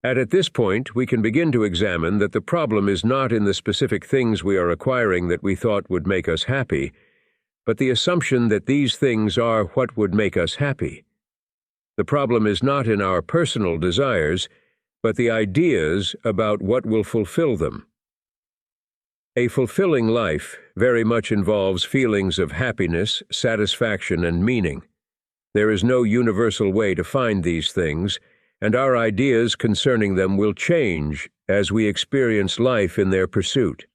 At this point, we can begin to examine that the problem is not in the specific things we are acquiring that we thought would make us happy, but the assumption that these things are what would make us happy. The problem is not in our personal desires, but the ideas about what will fulfill them. A fulfilling life very much involves feelings of happiness, satisfaction, and meaning. There is no universal way to find these things, and our ideas concerning them will change as we experience life in their pursuit.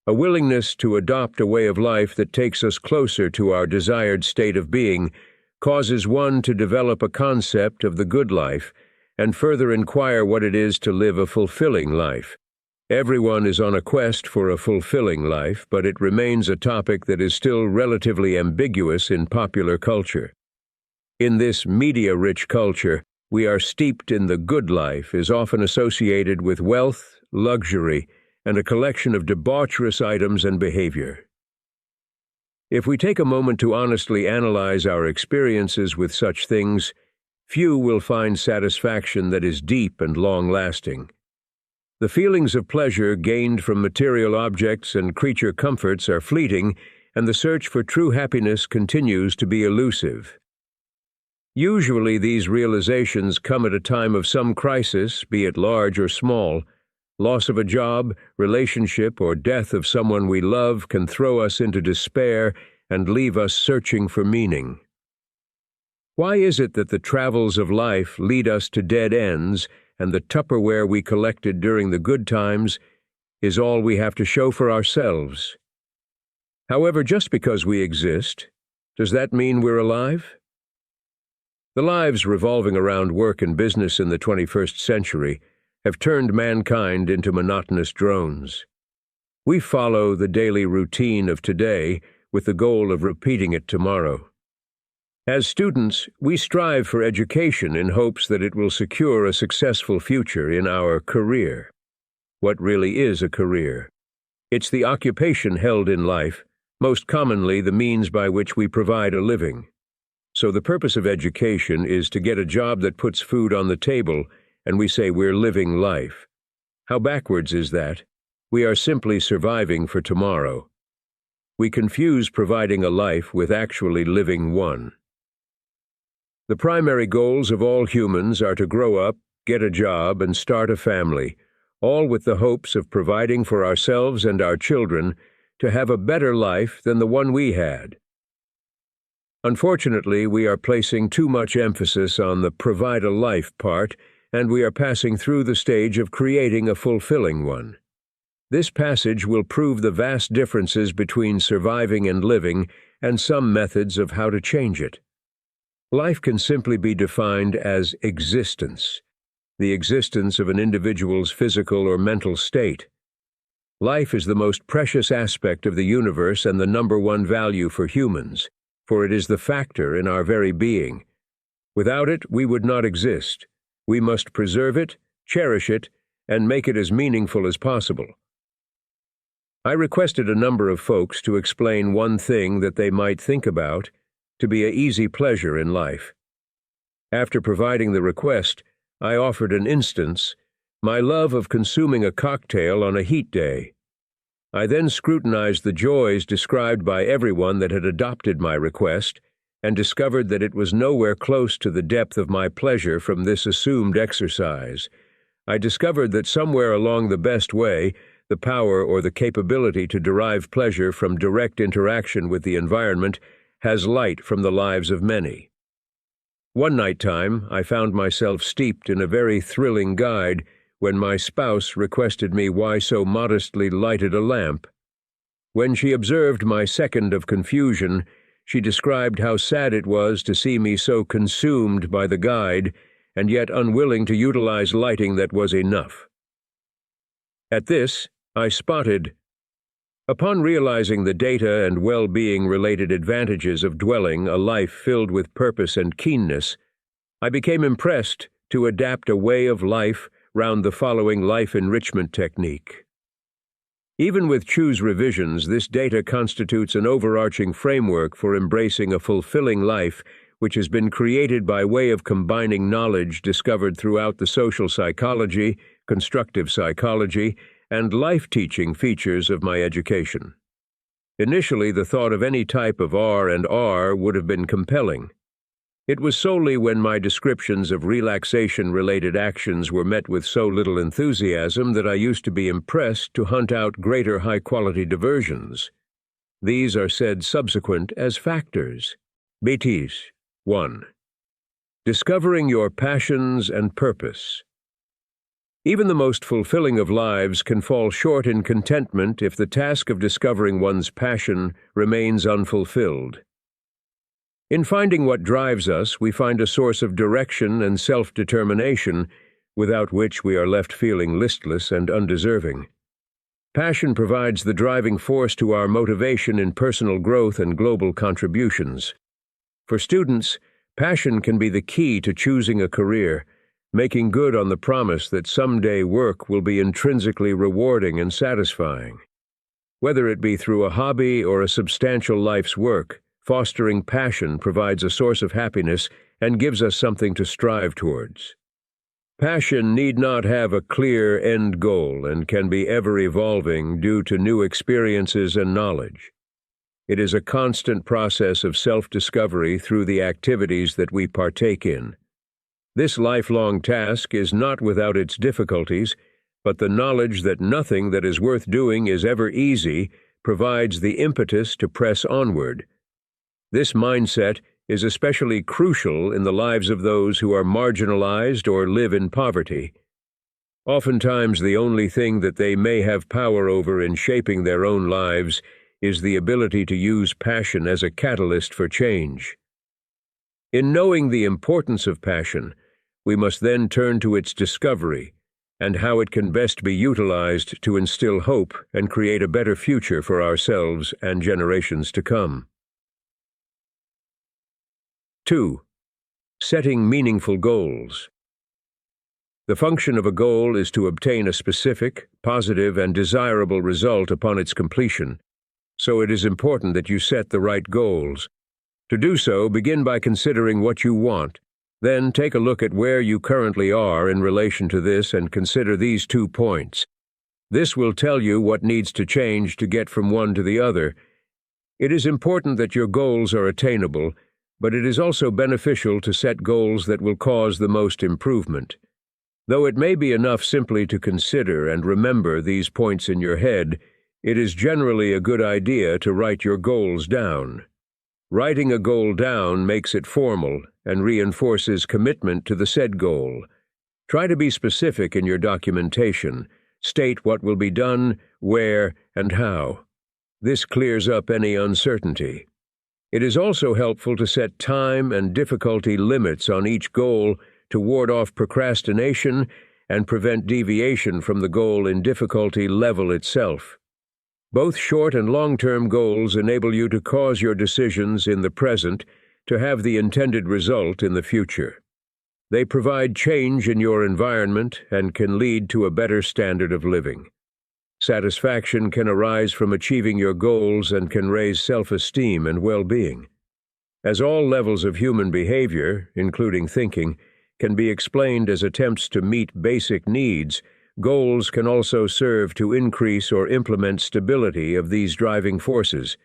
A willingness to adopt a way of life that takes us closer to our desired state of being causes one to develop a concept of the good life and further inquire what it is to live a fulfilling life. Everyone is on a quest for a fulfilling life, but it remains a topic that is still relatively ambiguous in popular culture. In this media-rich culture, we are steeped in the good life is often associated with wealth, luxury, and a collection of debaucherous items and behavior. If we take a moment to honestly analyze our experiences with such things, few will find satisfaction that is deep and long-lasting. The feelings of pleasure gained from material objects and creature comforts are fleeting, and the search for true happiness continues to be elusive. Usually these realizations come at a time of some crisis, be it large or small. Loss of a job, relationship, or death of someone we love can throw us into despair and leave us searching for meaning. Why is it that the travels of life lead us to dead ends, and the Tupperware we collected during the good times is all we have to show for ourselves? However, just because we exist, does that mean we're alive? The lives revolving around work and business in the 21st century have turned mankind into monotonous drones. We follow the daily routine of today with the goal of repeating it tomorrow. As students, we strive for education in hopes that it will secure a successful future in our career. What really is a career? It's the occupation held in life, most commonly the means by which we provide a living. So the purpose of education is to get a job that puts food on the table, and we say we're living life. How backwards is that? We are simply surviving for tomorrow. We confuse providing a life with actually living one. The primary goals of all humans are to grow up, get a job, and start a family, all with the hopes of providing for ourselves and our children to have a better life than the one we had. Unfortunately, we are placing too much emphasis on the provide a life part, and we are passing through the stage of creating a fulfilling one. This passage will prove the vast differences between surviving and living and some methods of how to change it. Life can simply be defined as existence, the existence of an individual's physical or mental state. Life is the most precious aspect of the universe and the number one value for humans, for it is the factor in our very being. Without it, we would not exist. We must preserve it, cherish it, and make it as meaningful as possible. I requested a number of folks to explain one thing that they might think about to be an easy pleasure in life. After providing the request, I offered an instance, my love of consuming a cocktail on a heat day. I then scrutinized the joys described by everyone that had adopted my request and discovered that it was nowhere close to the depth of my pleasure from this assumed exercise. I discovered that somewhere along the best way, the power or the capability to derive pleasure from direct interaction with the environment has light from the lives of many. One nighttime, I found myself steeped in a very thrilling guide when my spouse requested me why so modestly lighted a lamp. When she observed my second of confusion, she described how sad it was to see me so consumed by the guide and yet unwilling to utilize lighting that was enough. At this, I spotted. Upon realizing the data and well-being related advantages of dwelling a life filled with purpose and keenness, I became impressed to adapt a way of life round the following life enrichment technique. Even with choose revisions, this data constitutes an overarching framework for embracing a fulfilling life which has been created by way of combining knowledge discovered throughout the social psychology, constructive psychology, and life-teaching features of my education. Initially, the thought of any type of R&R would have been compelling. It was solely when my descriptions of relaxation-related actions were met with so little enthusiasm that I used to be impressed to hunt out greater high-quality diversions. These are said subsequent as factors. Bêtise. 1. Discovering your passions and purpose. Even the most fulfilling of lives can fall short in contentment if the task of discovering one's passion remains unfulfilled. In finding what drives us, we find a source of direction and self-determination, without which we are left feeling listless and undeserving. Passion provides the driving force to our motivation in personal growth and global contributions. For students, passion can be the key to choosing a career, making good on the promise that someday work will be intrinsically rewarding and satisfying. Whether it be through a hobby or a substantial life's work, fostering passion provides a source of happiness and gives us something to strive towards. Passion need not have a clear end goal and can be ever-evolving due to new experiences and knowledge. It is a constant process of self-discovery through the activities that we partake in. This lifelong task is not without its difficulties, but the knowledge that nothing that is worth doing is ever easy provides the impetus to press onward. This mindset is especially crucial in the lives of those who are marginalized or live in poverty. Oftentimes, the only thing that they may have power over in shaping their own lives is the ability to use passion as a catalyst for change. In knowing the importance of passion, we must then turn to its discovery and how it can best be utilized to instill hope and create a better future for ourselves and generations to come. 2. Setting meaningful goals. The function of a goal is to obtain a specific, positive, and desirable result upon its completion, so it is important that you set the right goals. To do so, begin by considering what you want. Then take a look at where you currently are in relation to this and consider these 2 points. This will tell you what needs to change to get from one to the other. It is important that your goals are attainable, but it is also beneficial to set goals that will cause the most improvement. Though it may be enough simply to consider and remember these points in your head, it is generally a good idea to write your goals down. Writing a goal down makes it formal and reinforces commitment to the said goal. Try to be specific in your documentation. State what will be done, where, and how. This clears up any uncertainty. It is also helpful to set time and difficulty limits on each goal to ward off procrastination and prevent deviation from the goal in difficulty level itself. Both short and long-term goals enable you to cause your decisions in the present to have the intended result in the future. They provide change in your environment and can lead to a better standard of living. Satisfaction can arise from achieving your goals and can raise self-esteem and well-being. As all levels of human behavior, including thinking, can be explained as attempts to meet basic needs, goals can also serve to increase or implement stability of these driving forces.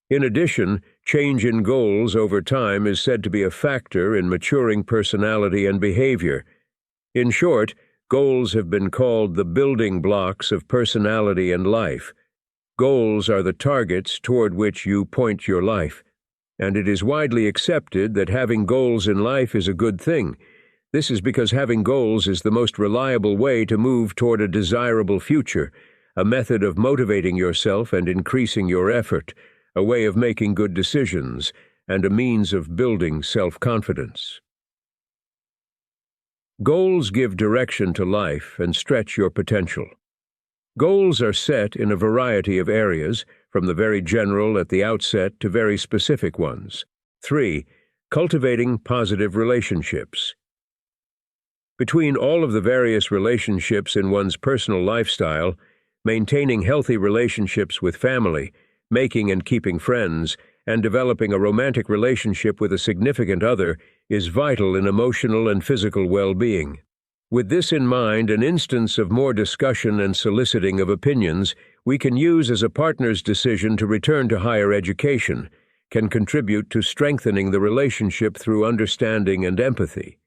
In addition, change in goals over time is said to be a factor in maturing personality and behavior. In short, goals have been called the building blocks of personality and life. Goals are the targets toward which you point your life, and it is widely accepted that having goals in life is a good thing. This is because having goals is the most reliable way to move toward a desirable future, a method of motivating yourself and increasing your effort, a way of making good decisions, and a means of building self-confidence. Goals give direction to life and stretch your potential. Goals are set in a variety of areas, from the very general at the outset to very specific ones. 3. Cultivating positive relationships. Between all of the various relationships in one's personal lifestyle, maintaining healthy relationships with family, making and keeping friends, and developing a romantic relationship with a significant other is vital in emotional and physical well-being. With this in mind, an instance of more discussion and soliciting of opinions we can use as a partner's decision to return to higher education can contribute to strengthening the relationship through understanding and empathy.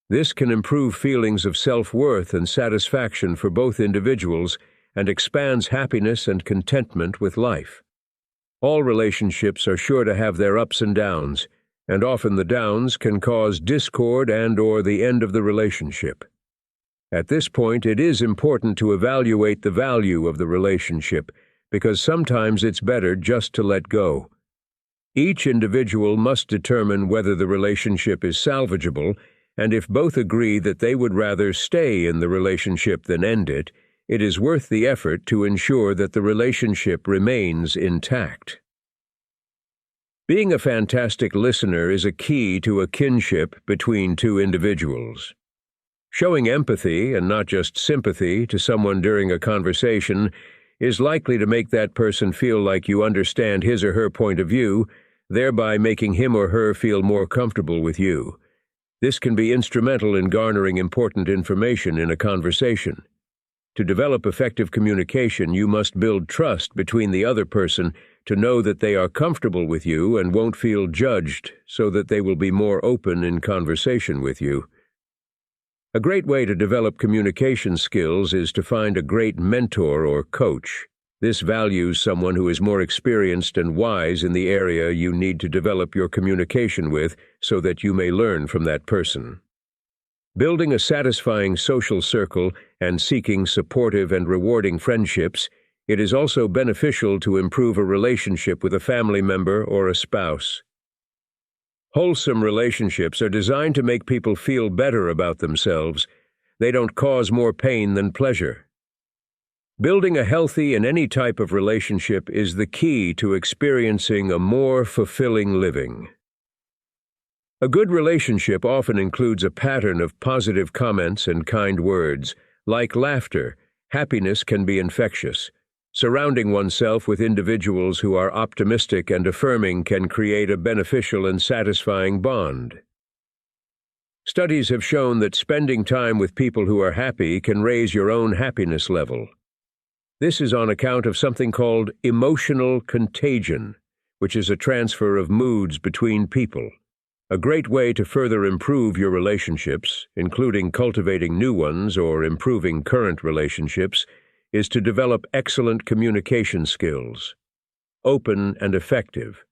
This can improve feelings of self-worth and satisfaction for both individuals and expands happiness and contentment with life. All relationships are sure to have their ups and downs, and often the downs can cause discord and/or the end of the relationship. At this point, it is important to evaluate the value of the relationship, because sometimes it's better just to let go. Each individual must determine whether the relationship is salvageable, and if both agree that they would rather stay in the relationship than end it, it is worth the effort to ensure that the relationship remains intact. Being a fantastic listener is a key to a kinship between two individuals. Showing empathy, and not just sympathy, to someone during a conversation is likely to make that person feel like you understand his or her point of view, thereby making him or her feel more comfortable with you. This can be instrumental in garnering important information in a conversation. To develop effective communication, you must build trust between the other person to know that they are comfortable with you and won't feel judged, so that they will be more open in conversation with you. A great way to develop communication skills is to find a great mentor or coach. This values someone who is more experienced and wise in the area you need to develop your communication with, so that you may learn from that person. Building a satisfying social circle and seeking supportive and rewarding friendships, it is also beneficial to improve a relationship with a family member or a spouse. Wholesome relationships are designed to make people feel better about themselves. They don't cause more pain than pleasure. Building a healthy and any type of relationship is the key to experiencing a more fulfilling living. A good relationship often includes a pattern of positive comments and kind words. Like laughter, happiness can be infectious. Surrounding oneself with individuals who are optimistic and affirming can create a beneficial and satisfying bond. Studies have shown that spending time with people who are happy can raise your own happiness level. This is on account of something called emotional contagion, which is a transfer of moods between people. A great way to further improve your relationships, including cultivating new ones or improving current relationships, is to develop excellent communication skills. Open and effective.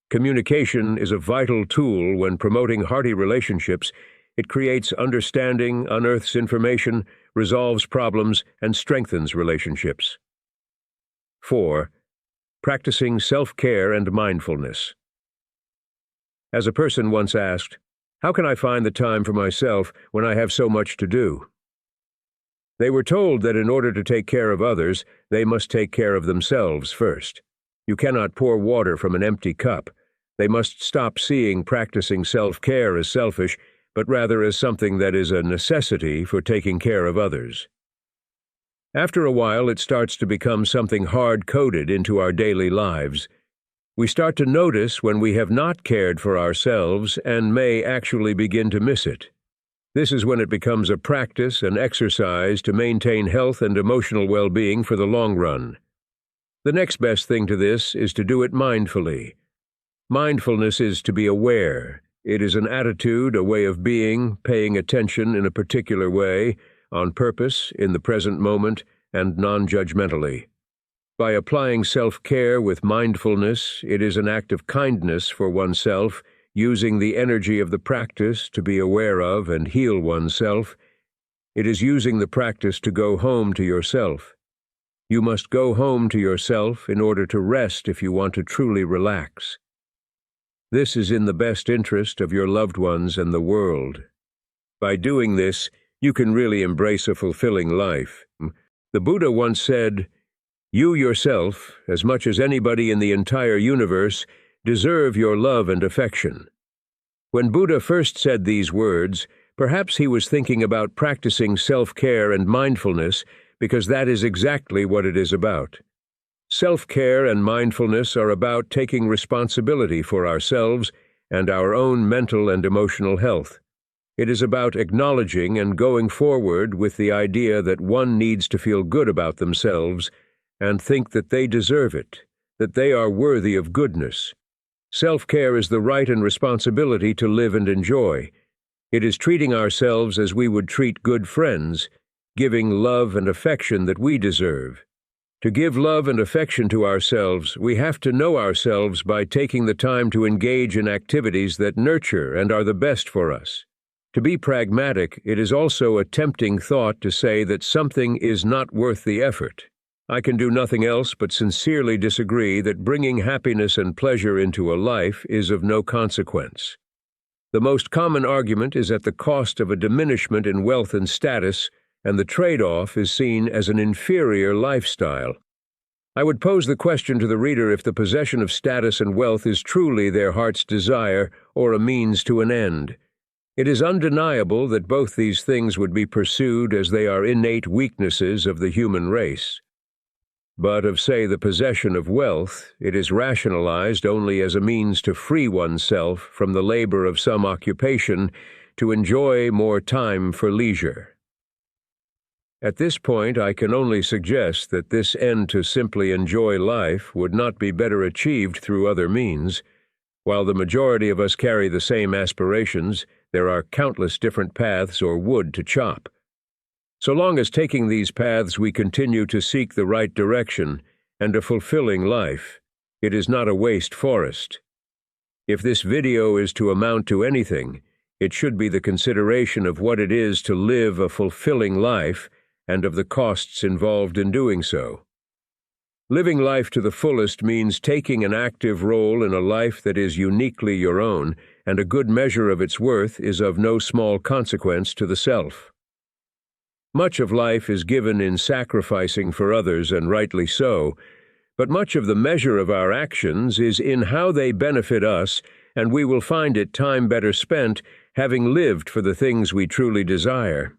Communication is a vital tool when promoting hearty relationships. It creates understanding, unearths information, resolves problems, and strengthens relationships. 4. Practicing self-care and mindfulness. As a person once asked, "How can I find the time for myself when I have so much to do?" They were told that in order to take care of others, they must take care of themselves first. You cannot pour water from an empty cup. They must stop seeing practicing self-care as selfish, but rather as something that is a necessity for taking care of others. After a while, it starts to become something hard-coded into our daily lives. We start to notice when we have not cared for ourselves and may actually begin to miss it. This is when it becomes a practice, an exercise to maintain health and emotional well-being for the long run. The next best thing to this is to do it mindfully. Mindfulness is to be aware. It is an attitude, a way of being, paying attention in a particular way, on purpose, in the present moment, and non-judgmentally. By applying self-care with mindfulness, it is an act of kindness for oneself, using the energy of the practice to be aware of and heal oneself. It is using the practice to go home to yourself. You must go home to yourself in order to rest if you want to truly relax. This is in the best interest of your loved ones and the world. By doing this, you can really embrace a fulfilling life. The Buddha once said, "You yourself, as much as anybody in the entire universe, deserve your love and affection." When Buddha first said these words, perhaps he was thinking about practicing self-care and mindfulness, because that is exactly what it is about. Self-care and mindfulness are about taking responsibility for ourselves and our own mental and emotional health. It is about acknowledging and going forward with the idea that one needs to feel good about themselves and think that they deserve it, that they are worthy of goodness. Self-care is the right and responsibility to live and enjoy. It is treating ourselves as we would treat good friends, giving love and affection that we deserve. To give love and affection to ourselves, we have to know ourselves by taking the time to engage in activities that nurture and are the best for us. To be pragmatic, it is also a tempting thought to say that something is not worth the effort. I can do nothing else but sincerely disagree that bringing happiness and pleasure into a life is of no consequence. The most common argument is at the cost of a diminishment in wealth and status, and the trade-off is seen as an inferior lifestyle. I would pose the question to the reader if the possession of status and wealth is truly their heart's desire or a means to an end. It is undeniable that both these things would be pursued as they are innate weaknesses of the human race. But of, say, the possession of wealth, it is rationalized only as a means to free oneself from the labor of some occupation, to enjoy more time for leisure. At this point, I can only suggest that this end to simply enjoy life would not be better achieved through other means. While the majority of us carry the same aspirations, there are countless different paths or wood to chop. So long as taking these paths we continue to seek the right direction and a fulfilling life, it is not a waste forest. If this video is to amount to anything, it should be the consideration of what it is to live a fulfilling life and of the costs involved in doing so. Living life to the fullest means taking an active role in a life that is uniquely your own, and a good measure of its worth is of no small consequence to the self. Much of life is given in sacrificing for others, and rightly so, but much of the measure of our actions is in how they benefit us, and we will find it time better spent having lived for the things we truly desire.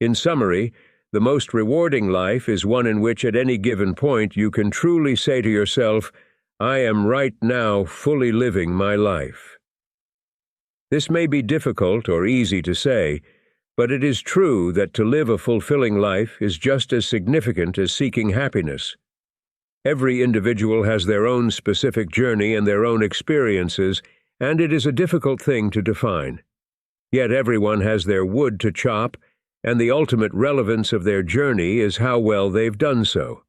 In summary, the most rewarding life is one in which at any given point you can truly say to yourself, "I am right now fully living my life." This may be difficult or easy to say, but it is true that to live a fulfilling life is just as significant as seeking happiness. Every individual has their own specific journey and their own experiences, and it is a difficult thing to define. Yet everyone has their wood to chop, and the ultimate relevance of their journey is how well they've done so.